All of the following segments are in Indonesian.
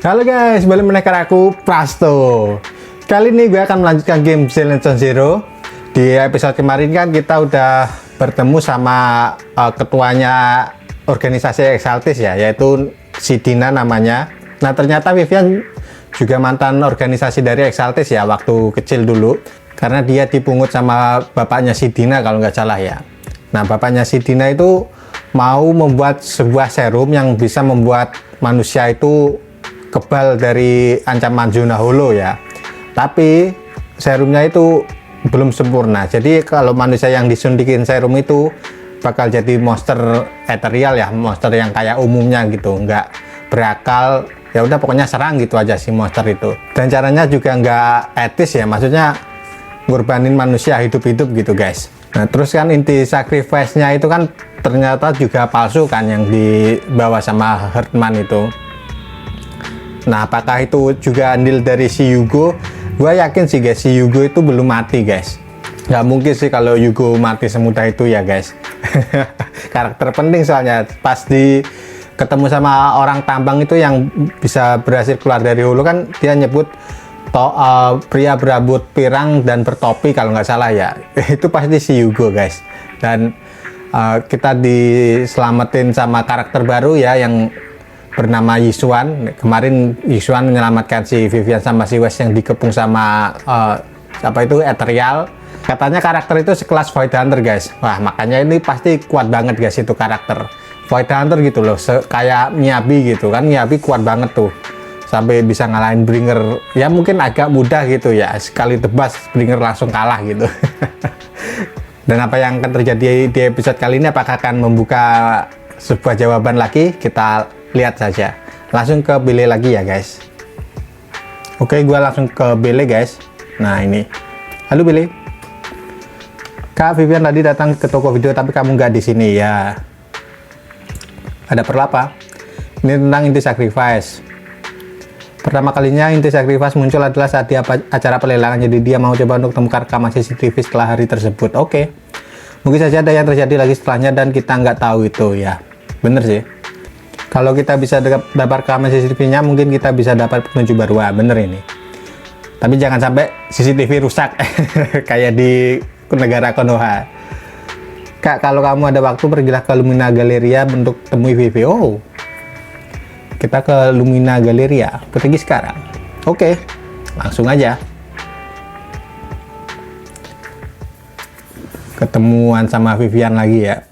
Halo guys, balik menekan aku Prasto. Kali ini gue akan melanjutkan game Silent Zero. Di episode kemarin kan kita udah bertemu sama ketuanya organisasi Exaltis ya, yaitu si Dina namanya. Nah ternyata Vivian juga mantan organisasi dari Exaltis ya, waktu kecil dulu. Karena dia dipungut sama bapaknya si Dina kalau nggak salah ya. Nah bapaknya si Dina itu mau membuat sebuah serum yang bisa membuat manusia itu kebal dari ancaman zona holo ya, tapi serumnya itu belum sempurna. Jadi kalau manusia yang disuntikin serum itu bakal jadi monster ethereal ya, monster yang kayak umumnya gitu, nggak berakal, ya udah pokoknya serang gitu aja si monster itu. Dan caranya juga nggak etis ya, maksudnya ngorbanin manusia hidup-hidup gitu guys. Nah terus kan inti sacrifice-nya itu kan ternyata juga palsu kan, yang dibawa sama Herdman itu. Nah apakah itu juga andil dari si Yugo? Gue yakin sih guys, si Yugo itu belum mati guys. Nggak mungkin sih kalau Yugo mati semudah itu ya guys. Karakter penting soalnya, pas di ketemu sama orang tambang itu yang bisa berhasil keluar dari hulu kan, dia nyebut pria berambut pirang dan bertopi kalau nggak salah ya. Itu pasti si Yugo guys. Dan kita diselamatin sama karakter baru ya, yang bernama Yisuan. Kemarin Yisuan menyelamatkan si Vivian sama si Wes yang dikepung sama apa itu ethereal. Katanya karakter itu sekelas Void Hunter guys. Wah makanya ini pasti kuat banget guys itu karakter Void Hunter gitu loh, kayak Miyabi gitu kan. Miyabi kuat banget tuh, sampai bisa ngalahin Bringer. Ya mungkin agak mudah gitu ya, sekali tebas Bringer langsung kalah gitu. Dan apa yang akan terjadi di episode kali ini, apakah akan membuka sebuah jawaban lagi? Kita lihat saja. Langsung ke Bele lagi ya guys. Oke, gue langsung ke Bele guys. Nah ini, halo Bele. Kak Vivian tadi datang ke toko video tapi kamu nggak di sini ya. Ada perlu apa? Ini tentang inti sacrifice. Pertama kalinya inti sacrifice muncul adalah saat di acara pelelangan, jadi dia mau coba untuk temukan rekaman CCTV setelah hari tersebut. Oke. Mungkin saja ada yang terjadi lagi setelahnya dan kita nggak tahu itu ya. Bener sih. Kalau kita bisa dapat rekaman CCTV-nya, mungkin kita bisa dapat petunjuk baru. Wah, bener ini. Tapi jangan sampai CCTV rusak kayak di negara Konoha. Kak, kalau kamu ada waktu, pergilah ke Lumina Galleria untuk temui Vivi. Oh, kita ke Lumina Galleria. Pergi sekarang. Oke, langsung aja. Ketemuan sama Vivian lagi ya.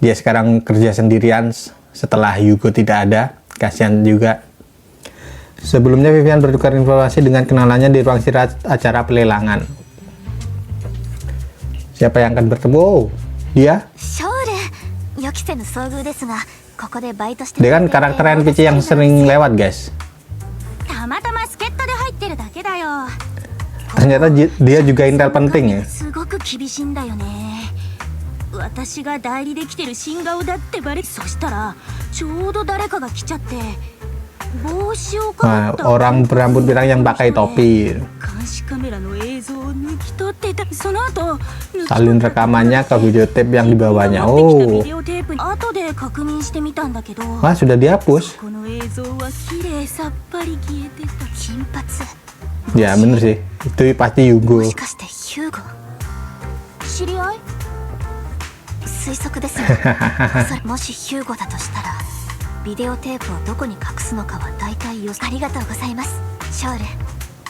Dia sekarang kerja sendirian setelah Yugo tidak ada, kasihan juga. Sebelumnya Vivian bertukar informasi dengan kenalannya di ruang istirahat acara pelelangan. Siapa yang akan bertemu? Oh, dia. Dia kan karakter NPC yang sering lewat guys. Ternyata dia juga intel penting ya. 私が代理で来てる新顔だってバレ、そしたらちょうど誰かが来ちゃって帽子をかぶった orang berambut pirang yang pakai topi. 監視カメラの映像を抜き取ってた。その後 salin rekamannya ke videotape yang dibawanya. Oh, ビデオテープ後で確認してみたんだけど、 wah sudah dihapus. この映像は綺麗さっぱり消えてた。金髪 Ya bener sih, itu pasti Yugo. もしかしてヒューゴ知り合い？推測ですが、もしヒューゴだとしたらビデオテープをどこに隠すのかは大体よ。ありがとうございます、ショール。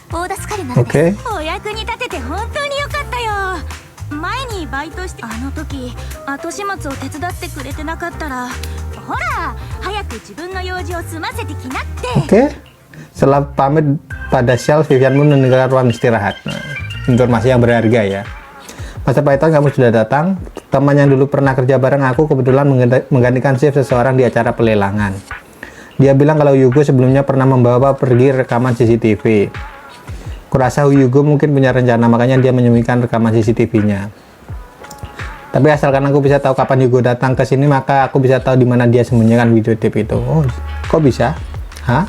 大助かりなので、お役に立てて本当によかったよ。前にバイトして、あの時後始末を手伝ってくれてなかったら、ほら早く自分の用事を済ませてきなって。 Oke, setelah pamit pada Shell, Vivian pun meninggalkan ruang istirahat. Nah, informasi yang berharga ya. Masa Python, kamu sudah datang. Teman yang dulu pernah kerja bareng aku kebetulan menggantikan shift seseorang di acara pelelangan. Dia bilang kalau Yugo sebelumnya pernah membawa pergi rekaman CCTV. Kurasa Yugo mungkin punya rencana, makanya dia menyembunyikan rekaman CCTV-nya. Tapi asalkan aku bisa tahu kapan Yugo datang ke sini, maka aku bisa tahu di mana dia sembunyikan videotape itu. Oh, kok bisa? Hah?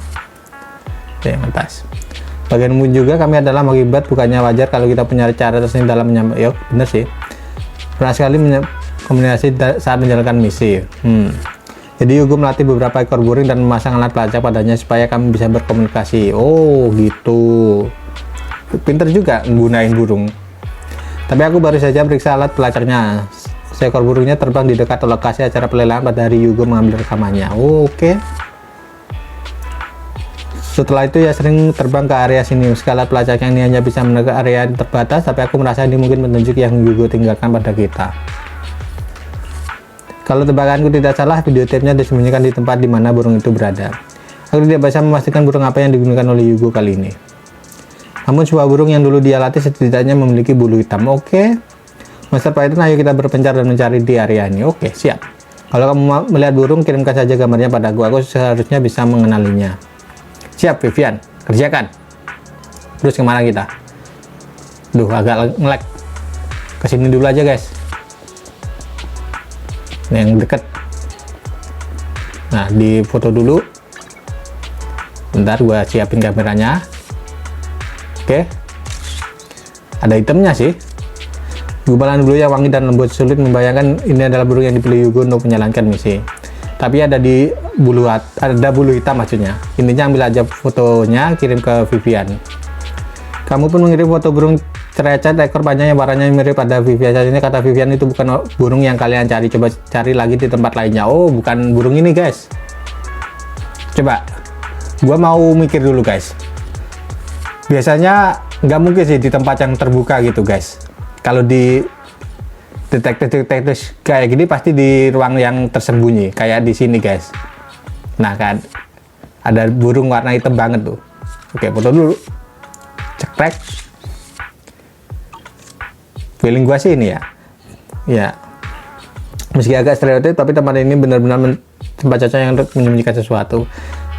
Oke, mantas. Bagian pun juga kami adalah mengibat, bukannya wajar kalau kita punya cara tersendiri dalam menyampaikan. Yuk, bener sih. Pernah sekali komunikasi saat menjalankan misi. Jadi Yugo melatih beberapa ekor burung dan memasang alat pelacak padanya supaya kami bisa berkomunikasi. Oh gitu, pinter juga nggunain burung. Tapi aku baru saja periksa alat pelacaknya. Seekor burungnya terbang di dekat lokasi acara pelelangan pada hari Yugo mengambil rekamannya. Oke. Setelah itu ya sering terbang ke area sini. Skala pelacaknya ini hanya bisa menekan area yang terbatas, tapi aku merasa ini mungkin petunjuk yang Yugo tinggalkan pada kita. Kalau tebakanku tidak salah, videotapenya disembunyikan di tempat di mana burung itu berada. Aku tidak bisa memastikan burung apa yang digunakan oleh Yugo kali ini. Namun sebuah burung yang dulu dia latih setidaknya memiliki bulu hitam. Oke. Master Python, ayo kita berpencar dan mencari di area ini. Oke, siap. Kalau kamu melihat burung, kirimkan saja gambarnya padaku. Aku seharusnya bisa mengenalinya. Siap, Vivian. Kerjakan. Terus kemana kita? Duh, agak nge-lag. Kesini dulu aja, guys. Ini yang deket. Nah, di foto dulu. Bentar, gua siapin kameranya. Oke. Ada itemnya sih. Gumpalan bulu yang wangi dan lembut, sulit membayangkan ini adalah burung yang dipilih Yugo untuk menjalankan misi. Tapi ada bulu hitam maksudnya. Intinya ambil aja fotonya, kirim ke Vivian. Kamu pun mengirim foto burung cerecet ekor panjang yang warnanya mirip pada Vivian. Saat ini kata Vivian itu bukan burung yang kalian cari. Coba cari lagi di tempat lainnya. Oh, bukan burung ini, guys. Coba, gua mau mikir dulu, guys. Biasanya nggak mungkin sih di tempat yang terbuka gitu, guys. Kalau di detektif kayak gini pasti di ruang yang tersembunyi, kayak di sini, guys. Nah kan, ada burung warna hitam banget tuh. Oke, foto dulu. Cekrek. Feeling gua sih ini ya. Ya. Meski agak stereotip, tapi tempat ini benar-benar tempat cocok yang untuk menyembunyikan sesuatu.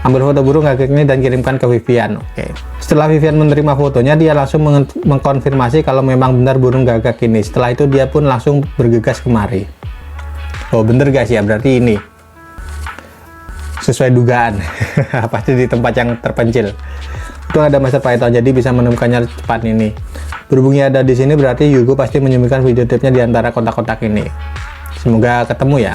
Ambil foto burung gagak ini dan kirimkan ke Vivian. Oke. Setelah Vivian menerima fotonya, dia langsung mengkonfirmasi kalau memang benar burung gagak ini. Setelah itu dia pun langsung bergegas kemari. Oh bener guys ya, berarti ini sesuai dugaan. Pasti di tempat yang terpencil. Itu ada Master Python, jadi bisa menemukannya cepat ini. Berhubungnya ada di sini, berarti Yugo pasti menyembunyikan videotapenya di antara kotak-kotak ini. Semoga ketemu ya.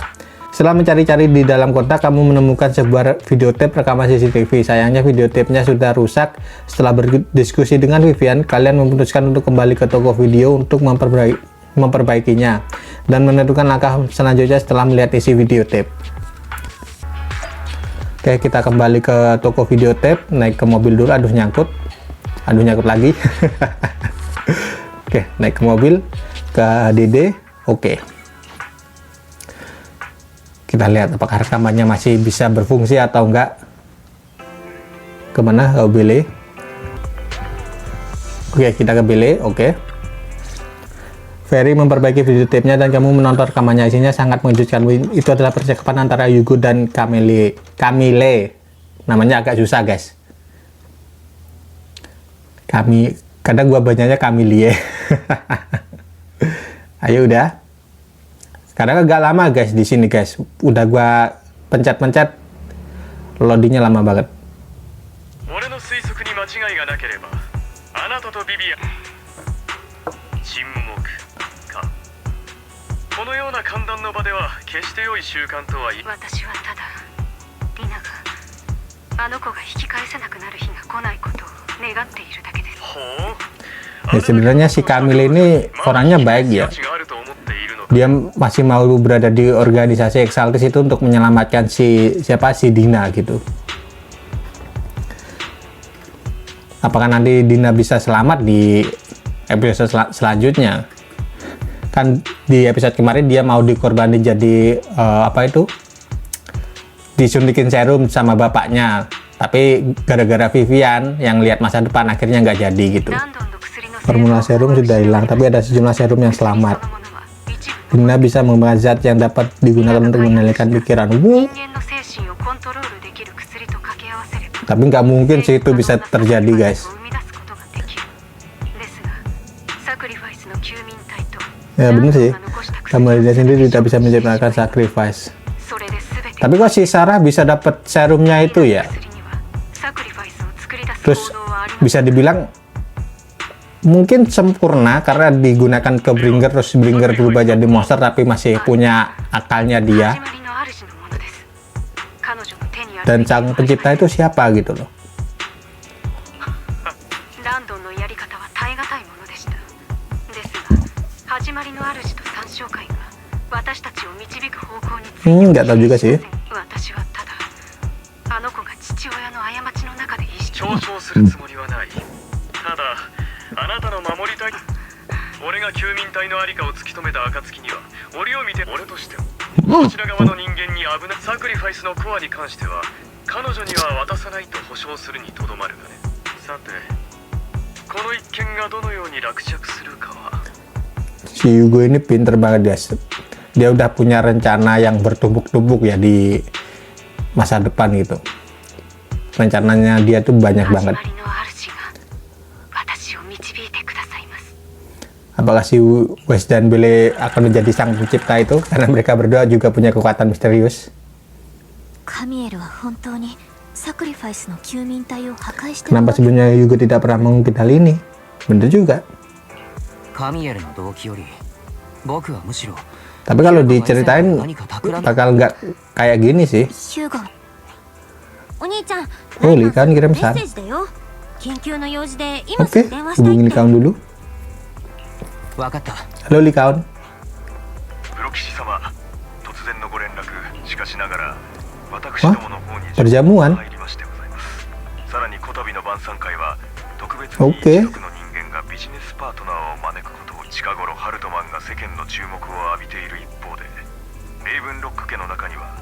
Setelah mencari-cari di dalam kotak, kamu menemukan sebuah videotape rekaman CCTV. Sayangnya videotapenya sudah rusak. Setelah berdiskusi dengan Vivian, kalian memutuskan untuk kembali ke toko video untuk memperbaikinya dan menentukan langkah selanjutnya setelah melihat isi videotape. Oke, kita kembali ke toko videotape, naik ke mobil dulu. Aduh nyangkut lagi. Oke, naik ke mobil, ke HDD. Oke. Kita lihat apakah rekamannya masih bisa berfungsi atau enggak. Kemana? Oh, Billy. Oke, kita ke Billy. Oke. Ferry memperbaiki videotapenya dan kamu menonton rekamannya. Isinya sangat mengejutkan. Itu adalah percakapan antara Yugo dan Camille. Namanya agak susah, guys. Kadang gua bacanya Camille. Ayo udah. Karena agak lama guys di sini guys. Udah gua pencet-pencet, loadingnya lama banget. Ya, sebenarnya si Camille ini orangnya baik ya. Dia masih mau berada di organisasi Exaltis itu untuk menyelamatkan si Dina gitu. Apakah nanti Dina bisa selamat di episode selanjutnya? Kan di episode kemarin dia mau dikorbanin jadi disuntikin serum sama bapaknya, tapi gara-gara Vivian yang lihat masa depan akhirnya nggak jadi gitu. Formula serum sudah hilang, tapi ada sejumlah serum yang selamat. Dina bisa mengembangkan zat yang dapat digunakan untuk mengendalikan pikiran. Tapi nggak mungkin sih itu bisa terjadi, guys. Ya bener sih. Camille sendiri tidak bisa menciptakan sacrifice. Tapi kok si Sarah bisa dapat serumnya itu ya? Terus bisa dibilang mungkin sempurna karena digunakan ke Bringer, terus Bringer berubah jadi monster tapi masih punya akalnya dia. dan sang pencipta itu siapa gitu loh. ランドンのやり方は耐え難いものでした。ですが、始まりの主と参照会が私たちを導く方向について nggak tahu juga sih. 私はただあの子が父親の過ちの中で意識嘲笑するつもりはない。ただあなたの守りたい俺が救民隊のありかを突き止めた暁には俺を見て俺としてもこちら側の人間に危ないサクリファイスのコアに関しては彼女には渡さないと保証するにとどまるがね。さてこの一件がどのように落着するかは Si Yugo ini pinter banget dia udah punya rencana yang bertumpuk-tumpuk ya di masa depan gitu. Rencananya dia tuh banyak banget. 始まりの主が私を導いてくださいます。 Apakah si Wes dan Bele akan menjadi sang pencipta itu karena mereka berdua juga punya kekuatan misterius. カミエルは本当にサクリファイスの救民隊を破壊して Kenapa sebelumnya Yugo tidak pernah mengungkit hal ini? Bener juga. カミエルの動機より僕はむしろ Tapi kalau diceritain bakal nggak kayak gini sih. ヒューゴお兄ちゃん Oh, Likan kirim メッ pesan. セージだよ緊急の用事で今す Oke, ぐ電話したい hubungin って Likaun dulu. 分かった。 Halo Likaun. プロ騎士様突然のご連絡しかしながら私どもの方に Perjamuan. 入りましてございます。さらにこたびの晩餐会は特別に Oke. 一族の人間がビジネスパートナーを招くことを近頃ハルトマンが世間の注目を浴びている一方でレイブンロック家の中には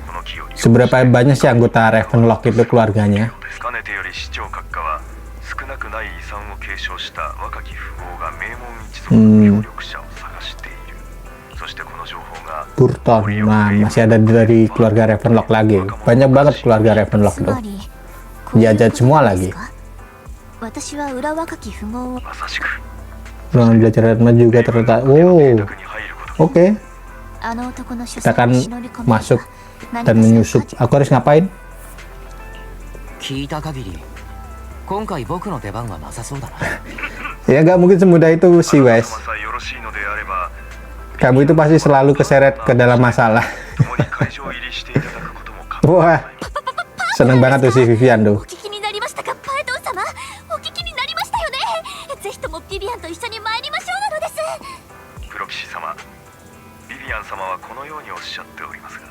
この木より Seberapa banyak sih anggota Ravenlock itu keluarganya? かねてより市長閣下は少なくない遺産を継承した若き富豪が名門一族の協力者を探している。そしてこの情報が Burton, nah masih ada dari keluarga Ravenlock lagi. Banyak banget keluarga Ravenlock つ tuh. まり Jajan semua lagi. 私は裏若き富豪をまさしく Ruangan belajar Redmond juga terletak. Oh, 宅に入ること oke. あの男の書 Kita 斎 akan に忍び込めば masuk 何 dan かしら menyusup. Aku harus ngapain? 聞いた限り今回僕の出番はなさそうだな。 Ya nggak mungkin semudah itu si Wes. さえよろしいのであれば Kamu itu pasti selalu keseret ke dalam masalah. 共に会場入りしていただくことも考 Wah, seneng banget tuh si Vivian お tuh. 聞きになりましたかパエドン様お聞きになりましたよねぜひともビビアンと一緒に参りましょうなのです えプロ騎士様ビビアン様はこのようにおっしゃっておりますが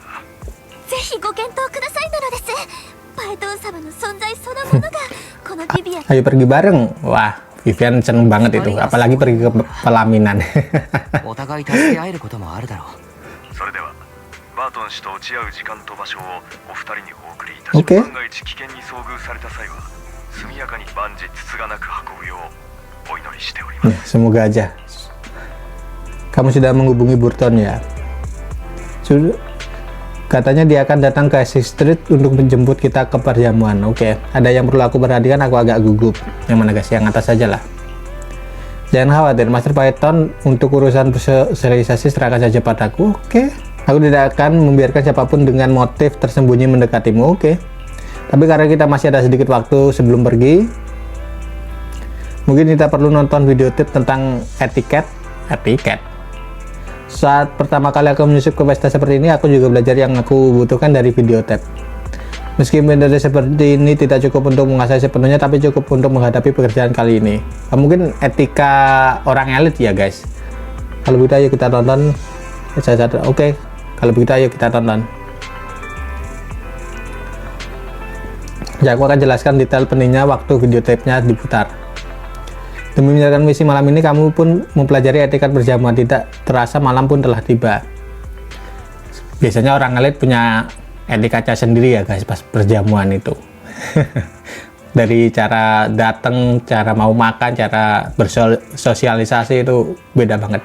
ぜひご検討くださいなのですパエドン様の存在そのものがこのビビアン Ayo pergi bareng. Wah, Vivian seneng banget itu. Apalagi pergi ke pelaminan. お互い助け合えることもあるだろう。それではバートン氏と落ち合う時間と場所をお二人にお送りいたします Oke. 万が一危険に遭遇された際は速やかに万事つつがなく運ぶようお祈りしております Semoga aja. Kamu sudah menghubungi Burton ya? Sudah. Katanya dia akan datang ke Essex Street untuk menjemput kita ke perjamuan. Oke, ada yang perlu aku perhatikan, aku agak gugup. Yang mana guys? Yang atas saja lah. Jangan khawatir, Master Python untuk urusan sosialisasi serahkan saja padaku. Oke. Aku tidak akan membiarkan siapapun dengan motif tersembunyi mendekatimu. Oke. Tapi karena kita masih ada sedikit waktu sebelum pergi, mungkin kita perlu nonton video tip tentang etiket. Saat pertama kali aku menyusup ke pesta seperti ini, aku juga belajar yang aku butuhkan dari video tip. Meski metode seperti ini tidak cukup untuk menguasai sepenuhnya, tapi cukup untuk menghadapi pekerjaan kali ini. Mungkin etika orang elit ya guys. Kalau begitu ayo kita tonton. Oke. Kalau begitu ayo kita tonton. Ya, aku akan jelaskan detail pentingnya waktu video tape-nya diputar. Demi menjalankan misi malam ini, kamu pun mempelajari etiket berjamuan. Tidak terasa malam pun telah tiba. Biasanya orang elit punya etikanya sendiri ya guys pas perjamuan itu. Dari cara datang, cara mau makan, cara bersosialisasi itu beda banget.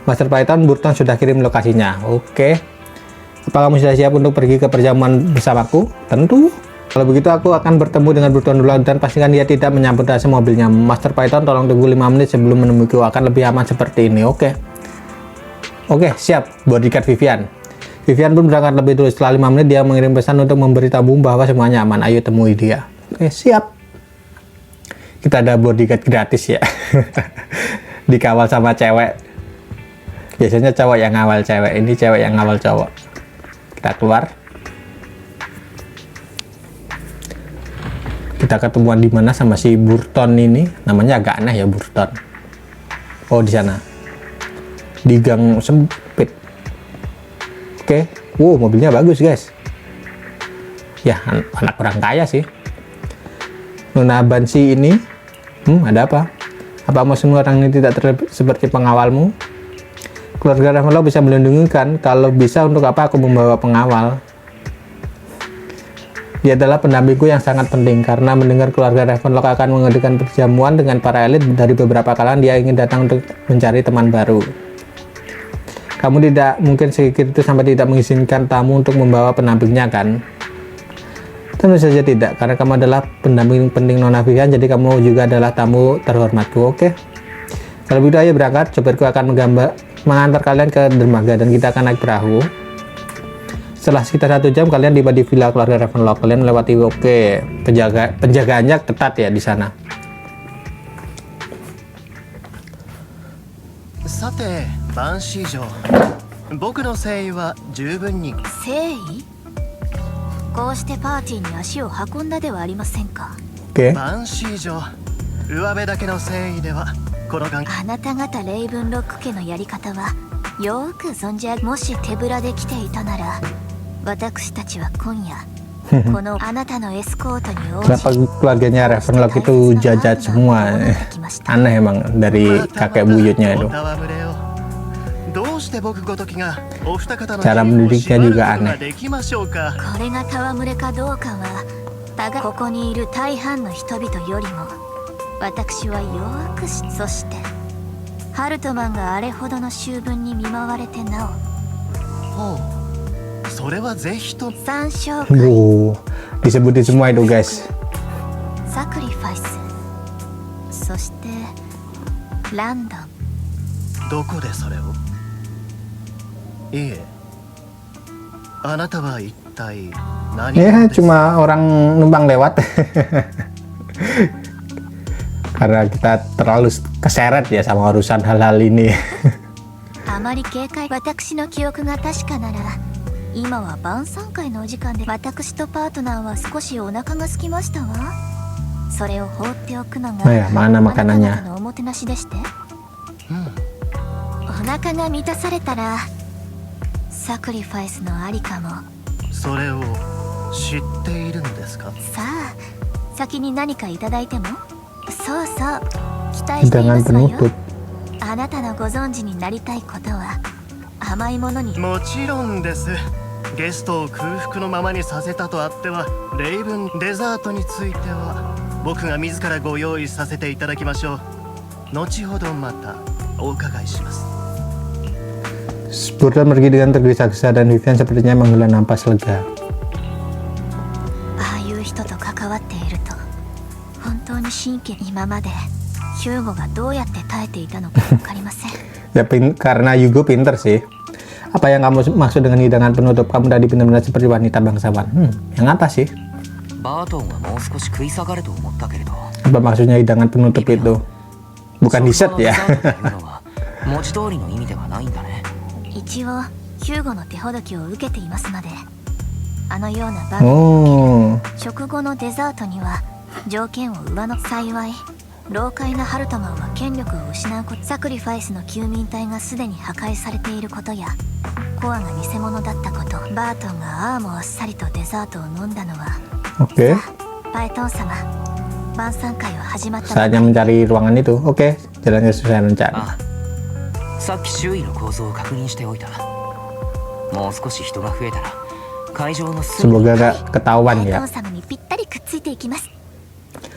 Master Python, Burton sudah kirim lokasinya. Oke. Apa kamu sudah siap untuk pergi ke perjamuan bersamaku? Tentu. Kalau begitu aku akan bertemu dengan Burton dulu dan pastikan dia tidak menyambut rasa mobilnya. Master Python, tolong tunggu 5 menit sebelum menemuiku, akan lebih aman seperti ini. Oke, siap. Bodyguard Vivian. Vivian pun berangkat lebih dulu. Setelah 5 menit dia mengirim pesan untuk memberitahu bahwa semuanya aman. Ayo temui dia. Oke, siap. Kita ada bodyguard gratis ya. Dikawal sama cewek. Biasanya cowok yang ngawal cewek, ini cewek yang ngawal cowok. Kita keluar. Kita ketemuan di mana sama si Burton ini, namanya agak aneh ya, Burton. Oh, di sana. Di gang sempit. Oke. Wow, mobilnya bagus, guys. Ya, anak orang kaya sih. Nona Banshee ini, ada apa? Apa semua orang ini tidak terlihat seperti pengawalmu? Keluarga Ravenlock bisa melindungi kan? Kalau bisa, untuk apa aku membawa pengawal? Dia adalah pendampingku yang sangat penting, karena mendengar keluarga Ravenlock akan mengadakan perjamuan dengan para elit dari beberapa kalangan, dia ingin datang untuk mencari teman baru. Kamu tidak mungkin sedikit itu sampai tidak mengizinkan tamu untuk membawa pendampingnya kan? Tentu saja tidak, karena kamu adalah pendamping penting Nona Vivian, jadi kamu juga adalah tamu terhormatku, oke? Kalau begitu ayo berangkat, sopirku akan mengantar kalian ke dermaga dan kita akan naik perahu. Setelah sekitar 1 jam kalian tiba di villa keluarga Ravenlock. Kalian melewati penjagaannya ketat ya di sana. さて、バンシー城、僕の誠意は十分に。誠意？こうしてパーティーに足を運んだではありませんか。Oke. バンシー城、上辺だけの誠意ではこの関係。あなた方レイブンロック家のやり方はよく存じ上げ、もし手ぶらで来ていたなら私たちは今夜このあなたのエスコートに応じ Kenapa keluarganya Ravenlock itu jahat semua? Aneh emang dari kakek buyutnya itu. Cara mendidiknya juga aneh. これが戯れかどうかはここにいる大半の人々よりも私はよくそしてハルトマンがあれほどの醜聞に見舞われてなおそれはぜひと。三章会 Disebutin semua itu guys. サクリファイスそしてランドン。どこでそれを？いえ、あなたは一体何者 Ya です？ cuma orang numpang lewat. Karena kita terlalu keseret ya sama urusan hal-hal ini. あまり警戒、私の記憶が確かなら今は晩餐会のお時間で、私とパートナーは少しお腹が空きましたわ。それを放っておくのが Oh ya, mana あなた makanannya? 方のおもてなしでして、お腹が満たされたらサクリファイスのありかも。それを知っているのですか？さあ先に何かいただいても。そうそう期待してい Hidangan ますわよ。 penutup. あなたのご存知になりたいことは甘いものに。もちろんです。ゲストを空腹のままにさせたとあっては、レイブンデザートについては僕が自らご用意させていただきましょう。後ほどまたお伺いします。 Burton pergi dengan tergesa-gesa dan Vivian sepertinya menghela napas lega. ああいう人と関わっていると本当に神経、今までヒューゴがどうやって耐えていたのか分かりません。 Ya karena Hugo pinter sih. Apa yang kamu maksud dengan hidangan penutup? Kamu tadi benar-benar seperti wanita bangsawan. Yang atas sih. バートンはもう少し食い下がると思ったけれど。 Apa maksudnya hidangan penutup itu? Bukan dessert ya. 文字通りの意味ではないんだね。一応ヒューゴの手ほどきを受けていますので、あのような場面、 Oh. 食後のデザートには条件を上の。幸い老快なハルトマンは権力を失うこと、サクリファイスの休眠体がすでに破壊されていることやコアが偽物だったこと、バートンがああもあっさりとデザートを飲んだのは。 Oke. パエトン様、晩餐会は始まった。 Saatnya mencari ruangan itu. Oke, jalannya susah mencari. ああ、さっき周囲の構造を確認しておいた。もう少し人が増えたら会場の隅に。 Semoga gak ketahuan パエト ya. ン様にぴったりくっついていきます。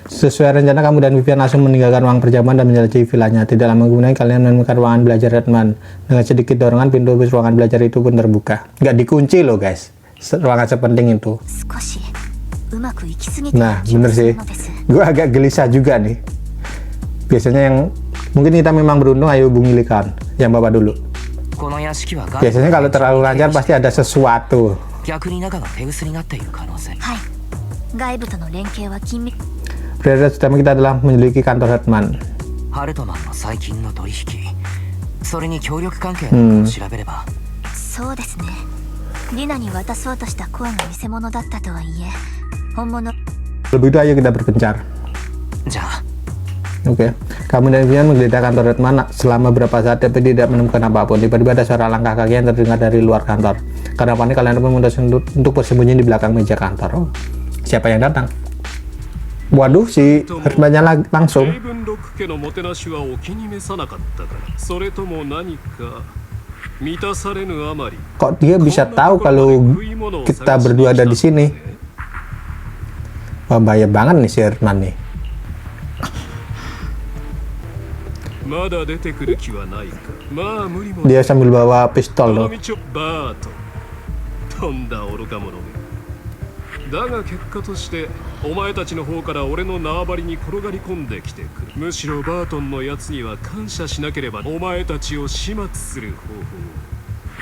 Sesuai rencana, kamu dan Vivian langsung meninggalkan ruang perjamuan dan menjelajahi villanya. Tidak lama kemudian kalian menemukan ruangan belajar Redman. Dengan sedikit dorongan, pintu ruangan belajar itu pun terbuka. Nggak dikunci loh guys, ruangan sepenting itu. 少しうまくいきすぎている Nah 気が bener す sih, るのです。 gue agak gelisah juga nih. Biasanya yang mungkin kita memang beruntung, ayo hubungi Likan. Yang bapak dulu. この屋敷は Biasanya kalau terlalu lancar pasti ada sesuatu. 逆に中が手薄になっている可能性。はい、外部との連携は緊密。 Prioritas utama kita adalah menyelidiki kantor Redman. ハルトマンの最近の取引、それに協力関係なんかを調べれば。そうですね。リナに渡そうとしたコアが偽物だったとはいえ、本物。Lebih itu ayo kita berpencar. じゃあ Oke, kamu dan Vivian menggeledah kantor Redman selama beberapa saat tapi tidak menemukan apapun. Tiba-tiba ada suara langkah kaki yang terdengar dari luar kantor. Karena panik, kalian pun memutuskan untuk bersembunyi di belakang meja kantor. Oh, siapa yang datang? Waduh, si Redman-nya langsung. レイブンロック家のもてなしはお気に召さなかったから、それとも何か満たされぬあまり。 Kok dia bisa tahu kalau kita berdua ada di sini? Wah, bahaya banget nih si Redman nih. まだ出てくる気はないか。まあ無理も。 Dia sambil bawa pistol この loh. 道をバート。とんだ愚か者め。だが結果としてお前たちの方から俺の縄張りに転がり込んできてくる。むしろバートンのやつには感謝しなければお前たちを始末する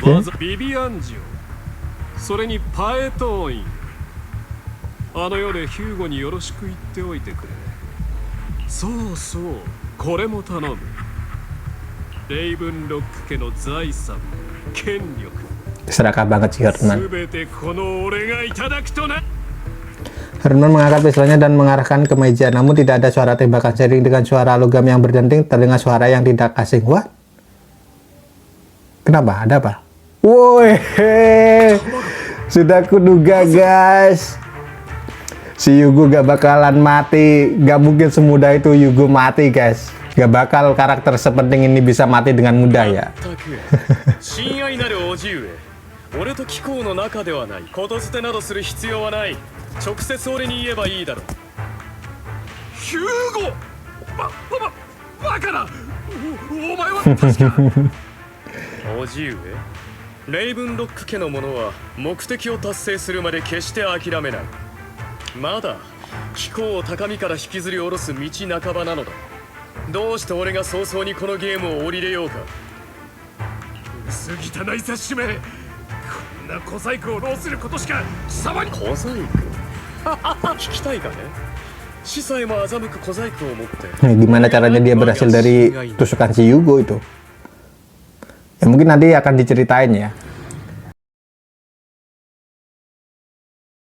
方法。まずビビアンジオ、それにパエトーイン。あの世でヒューゴによろしく言っておいてくれ。そうそう、これも頼む。レイブンロック家の財産、権力。 Serakah banget si Herman. 全てこの俺がいただくとな。 Herman mengangkat pistolnya dan mengarahkan ke meja. Namun tidak ada suara tembakan. Seiring dengan suara logam yang berdenting, terdengar suara yang tidak asing. What? Kenapa? Ada apa? Woi, sudah kuduga guys. Si Yugo gak bakalan mati. Gak mungkin semudah itu Yugo mati guys. Gak bakal karakter sepenting ini bisa mati dengan mudah ya. 親愛なる叔父上、俺と貴公の中ではない。ことづてなどする必要はない。直接俺に言えばいいだろう。ヒューゴ、バカな。お前は確か。叔父上、レイブンロック家の者は目的を達成するまで決して諦めない。まだ貴公を高みから引きずり下ろす道半ばなのだ。どうして俺が早々にこのゲームを降りれようか。薄汚い雑種め、こんな小細工を労することしか貴様に。小細工聞きたいかね。死さえも欺く小細工を持って。 Gimana caranya dia berhasil dari tusukan si Yugo itu? Ya mungkin nanti akan diceritain ya.